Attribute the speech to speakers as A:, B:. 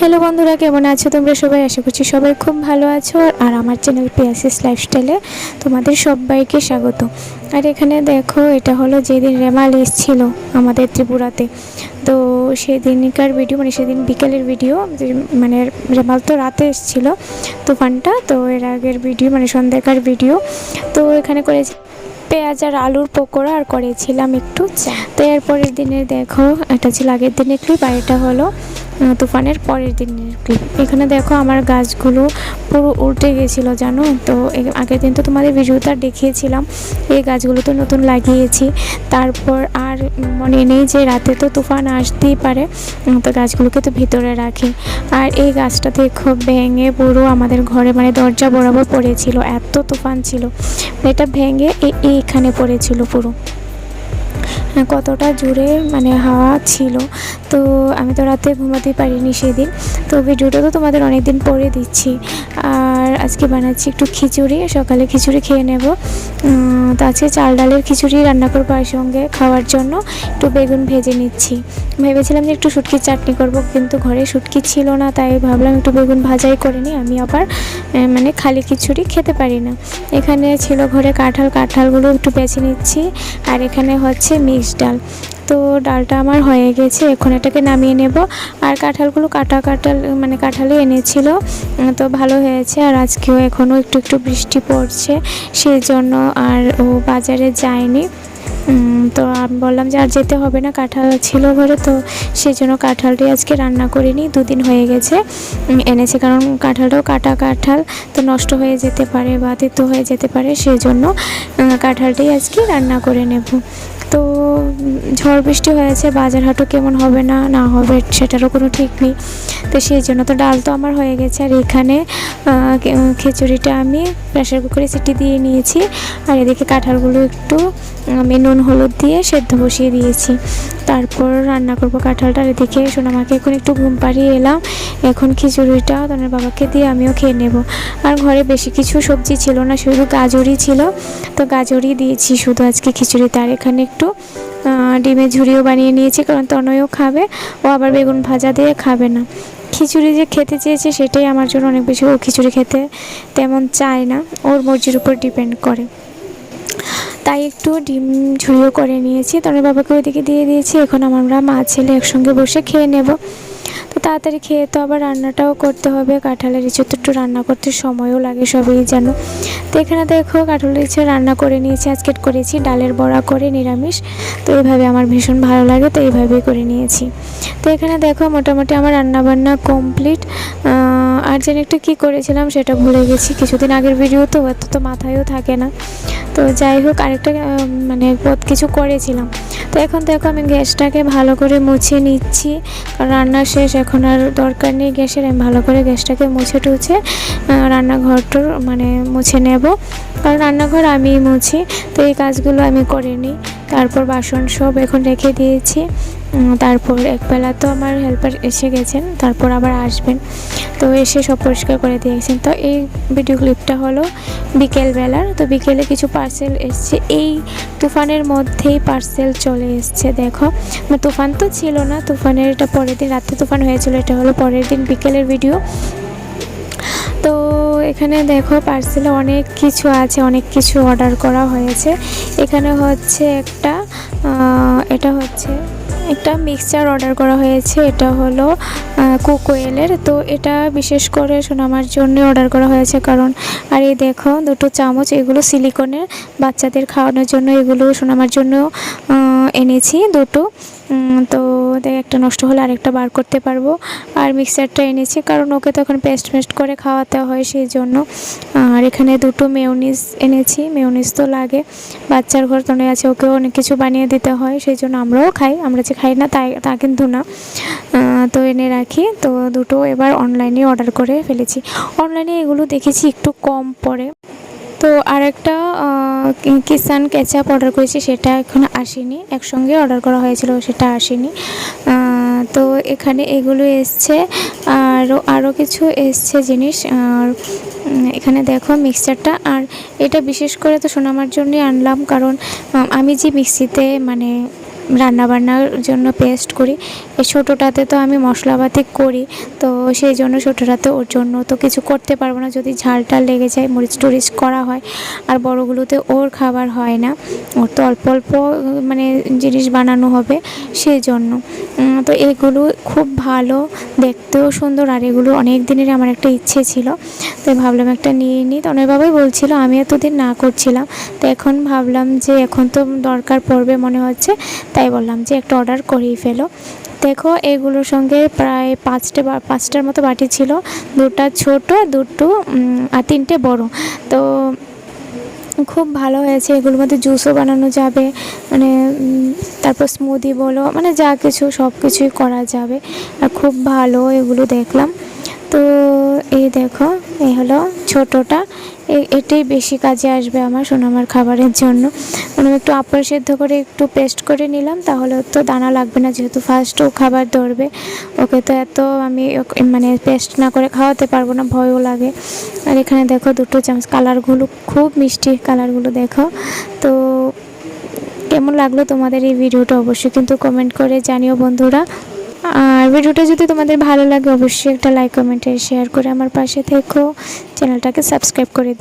A: Hello বন্ধুরা, কেমন আছো তোমরা সবাই? আশা করছি সবাই খুব ভালো আছো। আর আমার চ্যানেল পিয়াসিস লাইফস্টাইলে তোমাদের সবাইকে স্বাগত। আর এখানে দেখো, এটা হলো যেদিন রেমাল এসেছিল আমাদের ত্রিপুরাতে। তো সেদিনকার ভিডিও, মানে সেদিন বিকেলের ভিডিও, মানে রেমাল তো রাতে এসেছিলো তুফানটা, তো এর আগের ভিডিও মানে সন্ধ্যাকার ভিডিও। তো এখানে করেছি পেঁয়াজ আর আলুর পকোড়া, আর করেছিলাম একটু চা। তো এর পরের দিনের দেখো, এটা ছিল আগের দিনের ক্লিপ, আর এটা হলো তুফানের পরের দিনের ক্লিপ। এখানে দেখো আমার গাছগুলো পুরো উল্টে গেছিলো জানো। তো আগের দিন তো তোমাদের ভিডিওটা দেখিয়েছিলাম, এই গাছগুলো তো নতুন লাগিয়েছি। তারপর আর মনে নেই যে রাতে তো তুফান আসতেই পারে, তো গাছগুলোকে তো ভিতরে রাখি। আর এই গাছটা দেখো ভেঙে পুরো আমাদের ঘরে মানে দরজা বরাবর পড়েছিল, এত তুফান ছিল। এটা ভেঙে এইখানে পড়েছিল পুরো, কতটা জোরে মানে হাওয়া ছিল। তো আমি তো রাতে ঘুমাতেই পারিনি সেদিন। তো ভিডিওটা তো তোমাদের অনেক দিন পরে দিচ্ছি। আর আজকে বানাচ্ছি একটু খিচুড়ি, সকালে খিচুড়ি খেয়ে নেব। তো আজকে চাল ডালের খিচুড়ি রান্না করবো, আর সঙ্গে খাওয়ার জন্য একটু বেগুন ভেজে নিচ্ছি। ভেবেছিলাম যে একটু শুটকির চাটনি করব, কিন্তু ঘরে শুটকি ছিল না, তাই ভাবলাম একটু বেগুন ভাজাই করে নিই। আমি আবার মানে খালি খিচুড়ি খেতে পারি না। এখানে ছিল ঘরে কাঁঠালগুলো একটু বেছে নিচ্ছি। আর এখানে হচ্ছে মিক্স ডাল। তো ডালটা আমার হয়ে গেছে, এখন এটাকে নামিয়ে নেব। আর কাঁঠালগুলো কাঁঠালই এনেছিল, তো ভালো হয়েছে। আর আজকেও এখনও একটু একটু বৃষ্টি পড়ছে, সেই জন্য আর ও বাজারে যায়নি। তো আমি বললাম যে আর যেতে হবে না, কাঁঠাল ছিল ঘরে, তো সেই জন্য কাঁঠালটি আজকে রান্না করিনি। 2 দিন হয়ে গেছে এনেছে, কারণ কাঁঠালটাও কাঁঠাল, তো নষ্ট হয়ে যেতে পারে বা তিতো হয়ে যেতে পারে, সেই জন্য কাঁঠালটাই আজকে রান্না করে নেব। তো ঝড় বৃষ্টি হয়েছে, বাজার হাটও কেমন হবে না হবে সেটারও কোনো ঠিক নেই। তো সেই জন্য তো ডাল তো আমার হয়ে গেছে। আর এখানে খিচুড়িটা আমি প্রেসার কুকারে সিটি দিয়ে নিয়েছি। আর এদিকে কাঁঠালগুলো একটু আমি নুন হলুদ দিয়ে সেদ্ধ বসিয়ে দিয়েছি। তারপর রান্না করবো কাঁঠালটা। আর এদিকে সোনামাকে এখন একটু ঘুম পাড়িয়ে এলাম। এখন খিচুড়িটা তোমার বাবাকে দিয়ে আমিও খেয়ে নেব। আর ঘরে বেশি কিছু সবজি ছিল না, শুধু গাজরই ছিল, তো গাজরই দিয়েছি শুধু আজকে খিচুড়িতে। আর এখানে একটু ডিমের ঝুড়িও বানিয়ে নিয়েছি, কারণ তনয়ও খাবে, ও আবার বেগুন ভাজা দিয়ে খাবে না। খিচুড়ি যে খেতে চেয়েছে সেটাই আমার জন্য অনেক বেশি। ও খিচুড়ি খেতে তেমন চায় না, ওর মর্জির উপর ডিপেন্ড করে, তাই একটু ডিম ঝুড়িও করে নিয়েছি। তনের বাবাকে ওইদিকে দিয়ে দিয়েছি। এখন আমরা মা ছেলে একসঙ্গে বসে খেয়ে নেব। তো তাড়াতাড়ি খেয়ে তো আবার রান্নাটাও করতে হবে। কাঁঠালের ইঁচড় তো একটু রান্না করতে সময়ও লাগে, সবই জানো। তো এখানে দেখো কাঁঠালের ইঁচড় রান্না করে নিয়েছি। আজকে করেছি ডালের বড়া করে নিরামিষ। তো এইভাবে আমার ভীষণ ভালো লাগে, তো এইভাবেই করে নিয়েছি। তো এখানে দেখো মোটামুটি আমার রান্নাবান্না কমপ্লিট। আর যেন একটু কী করেছিলাম সেটা ভুলে গেছি, কিছুদিন আগের ভিডিও তো অত তো মাথায়ও থাকে না। তো যাই হোক, আরেকটা মানে বহুত কিছু করেছিলাম। তো এখন দেখো আমি গ্যাসটাকে ভালো করে মুছে নিচ্ছি, কারণ রান্না শেষ, এখন আর দরকার নেই গ্যাসের। আমি ভালো করে গ্যাসটাকে মুছে টুছে রান্নাঘরটার মানে মুছে নেব, কারণ রান্নাঘর আমি মুছি। তো এই কাজগুলো আমি করে নিই। তারপর বাসন সব এখন রেখে দিয়েছি। তারপর একবেলা তো আমার হেল্পার এসে গেছেন, তারপর আবার আসবেন, তো এসে সব পরিষ্কার করে দিয়েছেন। তো এই ভিডিও ক্লিপটা হলো বিকেলবেলার। তো বিকেলে কিছু পার্সেল এসছে, এই তুফানের মধ্যেই পার্সেল চলে এসছে। দেখো তুফান তো ছিল না, তুফানের এটা পরের দিন রাতে তুফান হয়েছিল, এটা হলো পরের দিন বিকেলের ভিডিও। তো এখানে দেখো পার্সেলে অনেক কিছু আছে, অনেক কিছু অর্ডার করা হয়েছে। এখানে হচ্ছে এটা হচ্ছে একটা মিক্সচার অর্ডার করা হয়েছে, এটা হলো কোকোয়েলের। তো এটা বিশেষ করে সোনামার জন্য অর্ডার করা হয়েছে, কারণ আর এই দেখো 2টো চামচ, এগুলো সিলিকনের, বাচ্চাদের খাওয়ানোর জন্য। এগুলো সোনামার জন্য এনেছি 2টো। তো একটা নষ্ট হলে আরেকটা বার করতে পারবো। আর মিক্সারটা এনেছি কারণ ওকে তখন পেস্ট করে খাওয়াতে হয়, সেই জন্য। আর এখানে 2টো মেয়োনিজ এনেছি, মেয়োনিজ তো লাগে, বাচ্চার ঘর তনে আছে, ওকেও অনেক কিছু বানিয়ে দিতে হয়, সেই জন্য আমরাও খাই। আমরা যে খাই না তা কিন্তু না, তো এনে রাখি। তো 2টো এবার অনলাইনে অর্ডার করে ফেলেছি। অনলাইনে এগুলো দেখেছি একটু কম পড়ে। তো আরেকটা কিষান কেচাপ অর্ডার করেছি, সেটা এখন আসেনি, একসঙ্গে অর্ডার করা হয়েছিল, সেটা আসেনি। তো এখানে এগুলো এসছে, আরও কিছু এসছে জিনিস। আর এখানে দেখো মিক্সচারটা, আর এটা বিশেষ করে তো সোনামার জন্যই আনলাম, কারণ আমি যে মিক্সিতে মানে রান্নাবান্নার জন্য পেস্ট করি। এই ছোটোটাতে তো আমি মশলাপাতি করি, তো সেই জন্য ছোটোটাতে ওর জন্য তো কিছু করতে পারবো না যদি ঝালটা লেগে যায়, মরিচ টরিচ করা হয়। আর বড়গুলোতে ওর খাবার হয় না, ওর তো অল্প অল্প মানে জিনিস বানানো হবে সেই জন্য। তো এগুলো খুব ভালো, দেখতেও সুন্দর, আর এগুলো অনেক দিনের আমার একটা ইচ্ছে ছিল, তো ভাবলাম একটা নিয়ে নিই। তো অনেক বাবাই বলছিল, আমি এতদিন না করছিলাম, তো এখন ভাবলাম যে এখন তো দরকার পড়বে মনে হচ্ছে, তাই বললাম যে একটা অর্ডার করেই ফেলো। দেখো এগুলোর সঙ্গে প্রায় পাঁচটার মতো বাটি ছিল, দুটো ছোট, দুটো আর তিনটে বড়। তো খুব ভালো হয়েছে, এগুলোর মধ্যে জুসও বানানো যাবে, মানে তারপর স্মুদি বলো, মানে যা কিছু সব কিছুই করা যাবে। আর খুব ভালো এগুলো দেখলাম। তো এই দেখো, এই হলো ছোটোটা, এটাই বেশি কাজে আসবে আমার সোনামার খাবারের জন্য। মানে একটু আপেল সেদ্ধ করে একটু পেস্ট করে নিলাম, তাহলে তো দানা লাগবে না, যেহেতু ফার্স্ট ও খাবার ধরবে, ওকে তো এত আমি মানে পেস্ট না করে খাওয়াতে পারবো না, ভয়ও লাগে। আর এখানে দেখো দুটো চামচ, কালারগুলো খুব মিষ্টি, কালারগুলো দেখো। তো কেমন লাগলো তোমাদের এই ভিডিওটা অবশ্যই কিন্তু কমেন্ট করে জানিও বন্ধুরা। আর ভিডিওটা যদি তোমাদের ভালো লাগে অবশ্যই একটা লাইক, কমেন্ট, শেয়ার করে আমার পাশে থেকো, চ্যানেলটাকে সাবস্ক্রাইব করে দিও।